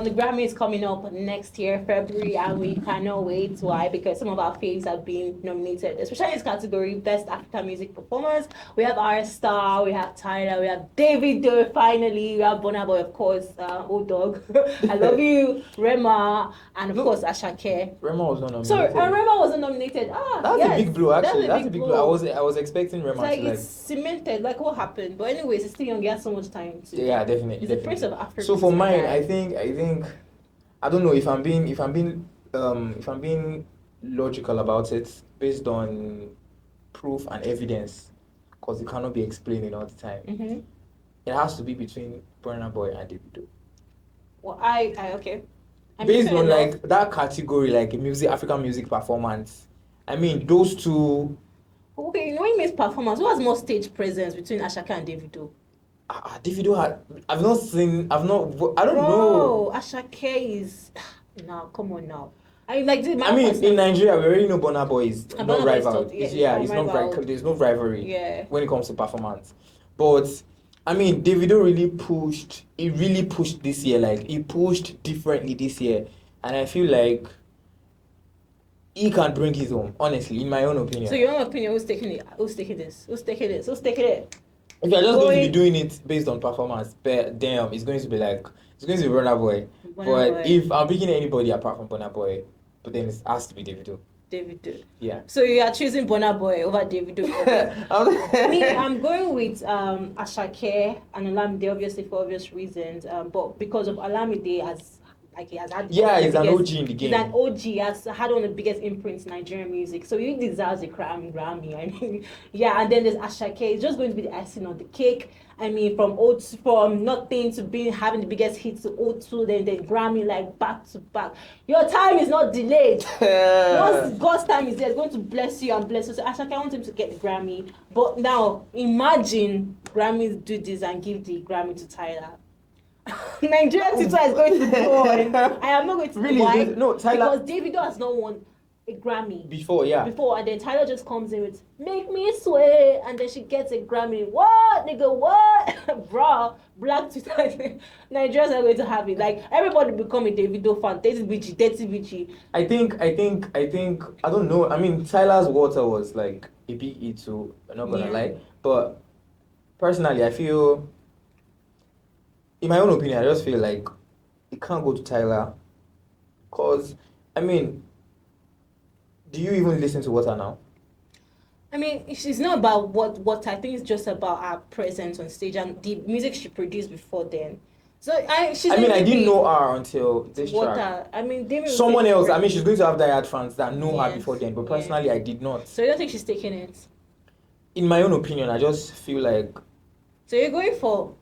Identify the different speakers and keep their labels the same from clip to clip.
Speaker 1: the Grammy is coming up next year, February, and we cannot wait. Why? Because some of our faves have been nominated, especially in this category, Best African Music Performance. We have our star, we have Tyler, we have Davido, finally, we have Burna Boy, of course, Old Dog, I Love You, Rema, and of course, Asake.
Speaker 2: Rema was not nominated.
Speaker 1: Sorry, Rema wasn't nominated.
Speaker 2: That's
Speaker 1: yes,
Speaker 2: a big blow, actually.
Speaker 1: That's a big blow.
Speaker 2: I was expecting Rema
Speaker 1: it's
Speaker 2: to
Speaker 1: it's cemented. Like, what happened? But anyways, it's still young. He has so much time to.
Speaker 2: Yeah, definitely.
Speaker 1: He's the Prince of Africa.
Speaker 2: So for mine, I think I don't know if I'm being logical about it based on proof and evidence, because it cannot be explaining all the time.
Speaker 1: Mm-hmm.
Speaker 2: It has to be between Burna Boy and Davido.
Speaker 1: Well, I okay.
Speaker 2: Based on like that category, like African music performance. I mean, those two.
Speaker 1: Okay, you know what means performance? Who has more stage presence between Asake and Davido?
Speaker 2: Davido I don't know.
Speaker 1: Asake is now. Come on now. In
Speaker 2: Nigeria, we already know Burna Boy is not rival. There's no rivalry when it comes to performance. But I mean, Davido really pushed. He really pushed this year. Like, he pushed differently this year, and I feel like he can bring his own. Honestly, in my own opinion.
Speaker 1: So, your own opinion, who's taking it? Who's taking this? Who's taking it?
Speaker 2: If you're just going to be doing it based on performance, damn, it's going to be Burna Boy. But if I'm picking anybody apart from Burna Boy, but then it has to be Davido. Yeah.
Speaker 1: So you are choosing Burna Boy over Davido. I'm going with Asake and Olamide, obviously for obvious reasons. But because of Olamide he has had
Speaker 2: he's an OG in the game.
Speaker 1: He's an OG. He has had one of the biggest imprints in Nigerian music. So he deserves a Grammy. I mean, and then there's Asake. It's just going to be the icing on the cake. I mean, from nothing to having the biggest hits to O2, then Grammy, like back to back. Your time is not delayed. Once God's time is there, it's going to bless you and bless you. So Asake, I want him to get the Grammy. But now, imagine Grammys do this and give the Grammy to Tyler. Nigerian Twitter is going to go on. I am not going to
Speaker 2: really.
Speaker 1: Why?
Speaker 2: No, Tyler.
Speaker 1: Because Davido has not won a Grammy
Speaker 2: before,
Speaker 1: and then Tyler just comes in with "Make Me Sway" and then she gets a Grammy. What, nigga? What? Bro, Black Twitter. Nigerians are going to have it. Like, everybody become a Davido fan. Dirty bitchy.
Speaker 2: I think I don't know. I mean, Tyler's Water was like a big hit too. I'm not gonna lie, but personally, I feel, in my own opinion, I just feel like it can't go to Tyler, cause I mean, do you even listen to Water now?
Speaker 1: I mean, it's not about what I think it's just about her presence on stage and the music she produced before then. So I
Speaker 2: didn't know her until this track.
Speaker 1: I mean,
Speaker 2: someone else. I mean, she's going to have diehard fans that know her before then, but personally, I did not.
Speaker 1: So you don't think she's taking it?
Speaker 2: In my own opinion, I just feel like.
Speaker 1: So you're going for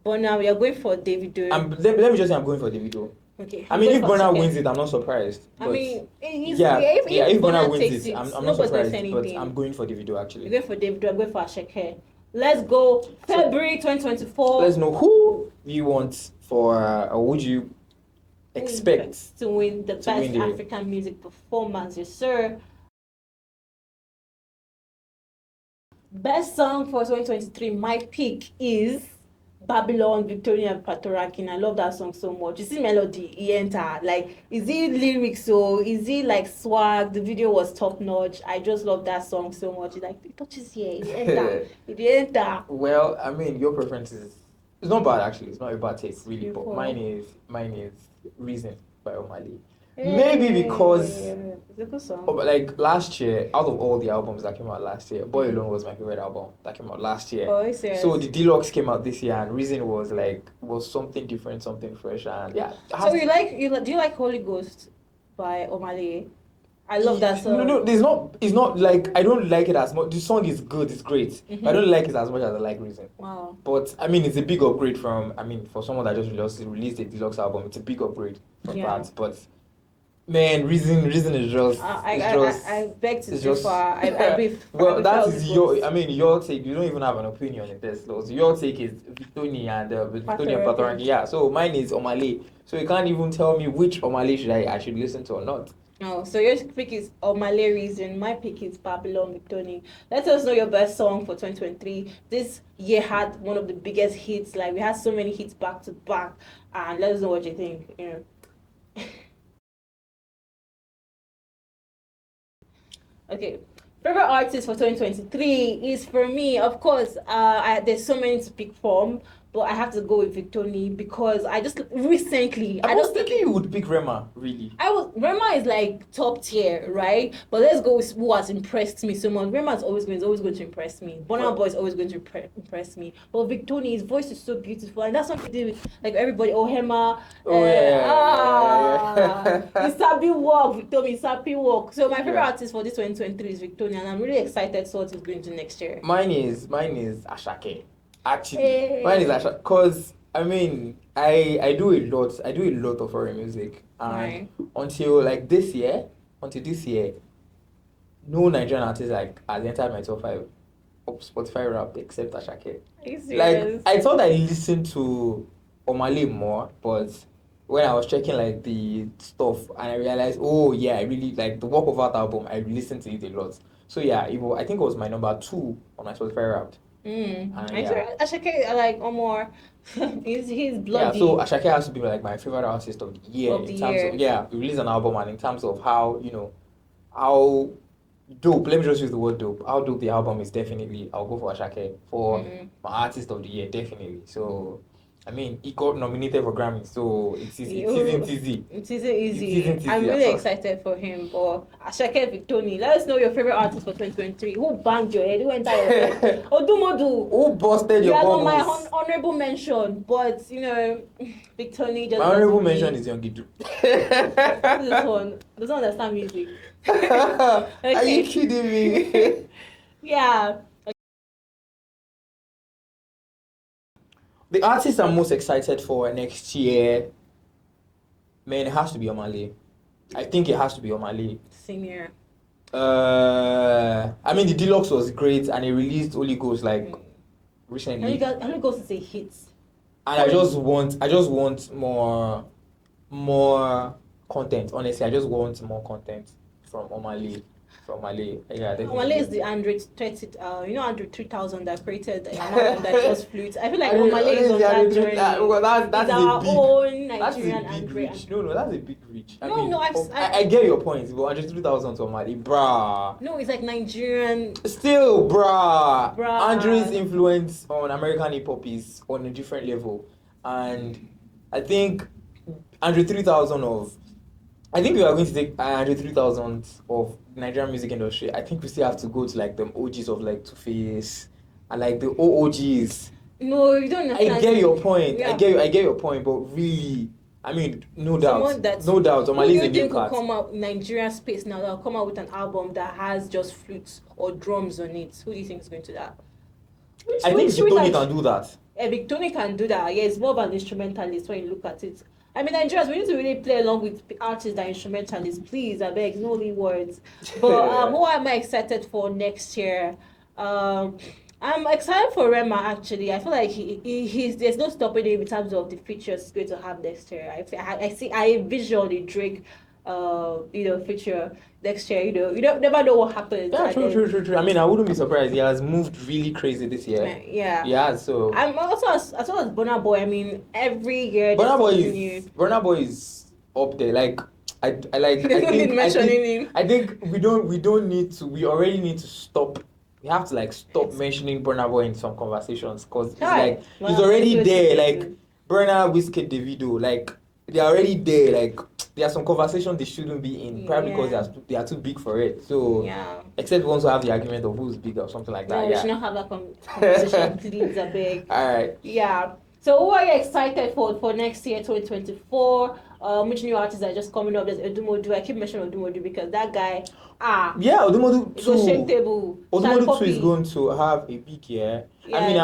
Speaker 1: Burna, you're going for Davido.
Speaker 2: Let me just say I'm going for Davido.
Speaker 1: Okay.
Speaker 2: I mean, if Burna wins it, I'm not surprised.
Speaker 1: I mean, if
Speaker 2: Burna wins it, I'm not surprised. But I'm going for Davido, actually.
Speaker 1: You're going for Davido, I'm going for Asake. Let's go February 2024.
Speaker 2: Let's know who you want for, or would you expect
Speaker 1: to win the Best African Music Performance, yes, sir. Best song for 2023, my pick is Babylon, Victoria and Patoranking. I love that song so much. You see melody, he enter. Like, is it lyrics or is it like swag? The video was top notch. I just love that song so much. It's like, it touches here, it enter.
Speaker 2: Well, I mean, your preference is, it's not bad actually. It's not a bad taste really, but mine is Reason by Omali. Maybe because
Speaker 1: it's a good song.
Speaker 2: Like last year, out of all the albums that came out last year, Boy Alone was my favorite album that came out last year.
Speaker 1: Oh, serious?
Speaker 2: So the Deluxe came out this year, and Reason was something different, something fresh, and
Speaker 1: So do you like Holy Ghost by Omali? I love that song.
Speaker 2: No, it's not like I don't like it as much. The song is good, it's great.
Speaker 1: Mm-hmm.
Speaker 2: But I don't like it as much as I like Reason.
Speaker 1: Wow.
Speaker 2: But I mean, it's a big upgrade for someone that just released a deluxe album. It's a big upgrade from that. But man, Reason is just.
Speaker 1: I beg to differ.
Speaker 2: Well, that is your take. You don't even have an opinion in this. So your take is Victoria and Patoranking. Yeah. So mine is Omali. So you can't even tell me which Omali I should listen to or not.
Speaker 1: No, so your pick is Omali Reason. My pick is Babylon Victoria. Let us know your best song for 2023. This year had one of the biggest hits. Like, we had so many hits back to back. and let us know what you think. Okay. Favorite artist for 2023 is, for me, of course, there's so many to pick from, but I have to go with Victoni because I just recently
Speaker 2: I was thinking you would pick Rema, really.
Speaker 1: Rema is like top tier, right? But let's go with who has impressed me so much. Rema is always going to impress me. Burna Boy is always going to impress me. But Victoni, his voice is so beautiful, and that's something to do with like everybody. Oh, Hema. It's Sabi walk, Victoni, Sabi walk. So my favorite artist for this 2023 is Victoni, and I'm really excited to what he's going to next year.
Speaker 2: Mine is Asake. Actually, mine is Asake, because I mean, I do a lot of foreign music, and until this year, no Nigerian artist has entered my top 5 of Spotify rap except Asake. I thought I listened to Omale more, but when I was checking the stuff, and I realized, oh yeah, I really the work of art album. I listened to it a lot. So yeah, I think it was my number 2 on my Spotify rap.
Speaker 1: Asake, Omar, he's bloody.
Speaker 2: Yeah, so Asake has to be my favorite artist of the year in terms of release an album, and in terms of how how dope. Let me just use the word dope. How dope the album is, definitely. I'll go for Asake for my artist of the year, definitely. So I mean, he got nominated for Grammy, so it isn't easy.
Speaker 1: It isn't easy. I'm really excited for him. But Asake, Victoni, let us know your favorite artist for 2023. Who banged your head? Who entered your head? Odumodu.
Speaker 2: Who busted your bubbles?
Speaker 1: You are not my honorable mention, but Victoni just.
Speaker 2: My honorable mention is Young Gidu.
Speaker 1: This one doesn't understand music. Okay.
Speaker 2: Are you kidding me?
Speaker 1: Yeah.
Speaker 2: The artist I'm most excited for next year, man, it has to be Omale. I think it has to be Omale.
Speaker 1: Same here.
Speaker 2: I mean, the Deluxe was great, and it released Holy Ghost recently.
Speaker 1: Holy Ghost is a hit.
Speaker 2: And I just want more content. Honestly, I just want more content from Omale. Yeah,
Speaker 1: Omale is the Android 30, Android 3000 that created an album that just flutes. I feel like Omale is on that journey. That's our own Nigerian Android.
Speaker 2: No, that's a big reach. I get your point, but Android 3000 to Omale, brah.
Speaker 1: No, it's like Nigerian.
Speaker 2: Still, brah. Andrew's influence on American hip hop is on a different level, and I think Android 3000 I think we are going to take 3,000 of Nigerian music industry. I think we still have to go to them OGs of Two-Face and the OOGs.
Speaker 1: No, you don't understand.
Speaker 2: I get your point. Yeah. I get your point, but really, I mean, no doubt. Omale is a new cat.
Speaker 1: Come out Nigerian space now. They'll come out with an album that has just flutes or drums on it. Who do you think is going to that?
Speaker 2: I think Victoni can do that.
Speaker 1: Victoni can do that. Yeah, it's more of an instrumentalist when you look at it. I mean, Nigerians, we need to really play along with artists that are instrumentalists. Please, I beg, no only words. But who am I excited for next year? I'm excited for Rema, actually. I feel like there's no stopping him in terms of the features he's going to have next year. I envision the Drake feature next year. You don't never know what happens.
Speaker 2: Yeah, true. I mean, I wouldn't be surprised. He has moved really crazy this year.
Speaker 1: Yeah.
Speaker 2: So
Speaker 1: I'm also as well as Burna Boy. I mean, every year
Speaker 2: Burna Boy is up there. I think we don't need to. We already need to stop. We have to stop mentioning Burna Boy in some conversations, because he's already there. Burna, Wizkid, Davido, they're already there. There are some conversations they shouldn't be in, probably because they are too big for it. So except once we have the argument of who's bigger or something like that.
Speaker 1: We should not have that conversation. Please, I beg.
Speaker 2: All right.
Speaker 1: Yeah. So who are you excited for next year, 2024? Which new artists are just coming up? There's Odumodu. I keep mentioning Odumodu because that guy.
Speaker 2: Yeah, Odumodu 2.
Speaker 1: Odumodu
Speaker 2: 2 is going to have a big year. Yeah. I mean,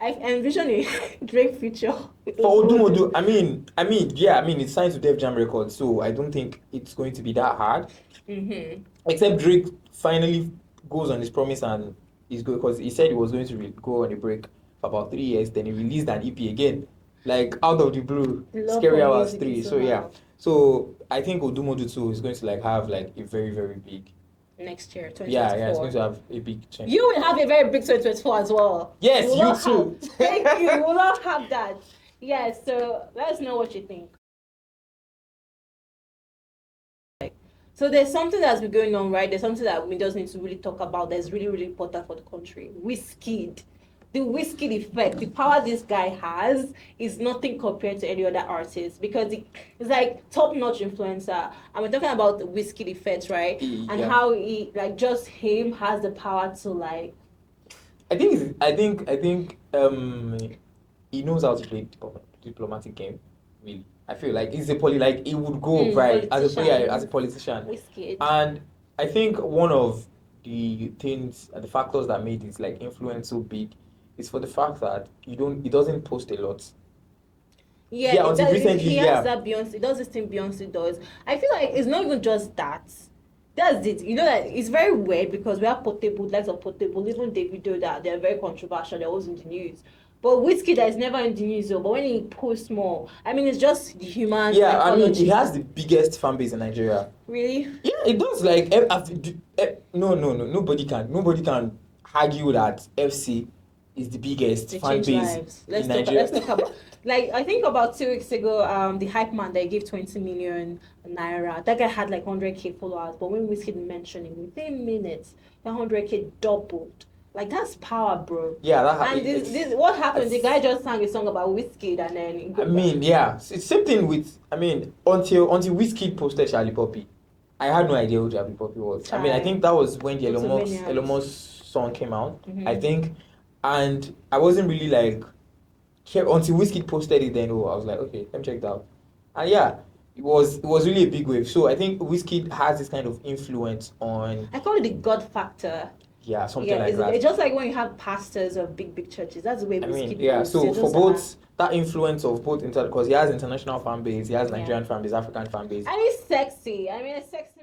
Speaker 1: I envision a Drake feature.
Speaker 2: For Odumodu, I mean, it's signed to Def Jam Records, so I don't think it's going to be that hard.
Speaker 1: Mm-hmm.
Speaker 2: Except Drake finally goes on his promise and he's good, because he said he was going to go on a break for about 3 years. Then he released an EP again, out of the blue, Scary Hours 3. So yeah, so I think Odumodu 2 is going to have a very, very big.
Speaker 1: Next year, 2024.
Speaker 2: Yeah, it's going to have a big change.
Speaker 1: You will have a very big 2024 as well.
Speaker 2: Yes, you too.
Speaker 1: Thank you. You will not have that. Yeah, so let us know what you think. So there's something that's been going on, right? There's something that we just need to really talk about that's really, really important for the country. Wizkid. The Wizkid effect, the power this guy has is nothing compared to any other artist because it's like top-notch influencer. And we're talking about the Wizkid effect, right? And how he, like, just him has the power to, like...
Speaker 2: I think he knows how to play diplomatic game, really. I feel like he's like he would go right as a player, as a politician.
Speaker 1: Wizkid.
Speaker 2: And I think one of the things, the factors that made his like influence so big is for the fact that he doesn't post a lot.
Speaker 1: Yeah, until recently, he has that Beyonce. He does this thing Beyonce does. I feel like it's not even just that. That's it. You know that it's very weird because we have Portable, likes of Portable, even Davido that they're very controversial. They're always in the news. But Wizkid that is never in the news though. But when he posts more, I mean, it's just the human.
Speaker 2: Yeah, psychology. I mean, he has the biggest fan base in Nigeria.
Speaker 1: Really?
Speaker 2: Yeah, it does. Like, no. Nobody can argue that FC is the biggest fan base in Nigeria.
Speaker 1: Let's talk about. Like, I think about 2 weeks ago, the hype man they gave 20 million naira. That guy had like 100K followers, but when Wizkid mentioned him within minutes, that 100K doubled. Like, that's power, bro.
Speaker 2: Yeah, that
Speaker 1: happened. And this what happened? The guy just sang a song about Wizkid and then.
Speaker 2: I mean, yeah, it's same thing with. I mean, until Wizkid posted Charlie Poppy, I had no idea who Charlie Poppy was. I mean, I think that was when the Elon Musk song came out. Mm-hmm. I think, and I wasn't really like. Until Wizkid posted it, then I was like, okay, let me check it out. And yeah, it was really a big wave. So I think Wizkid has this kind of influence on.
Speaker 1: I call it the God factor.
Speaker 2: Yeah, something like that.
Speaker 1: It's just like when you have pastors of big churches. That's the way Wizkid
Speaker 2: goes. Yeah, so for both that influence of both because he has international fan base, he has Nigerian fan base, African fan base.
Speaker 1: And he's sexy. I mean, it's sexy.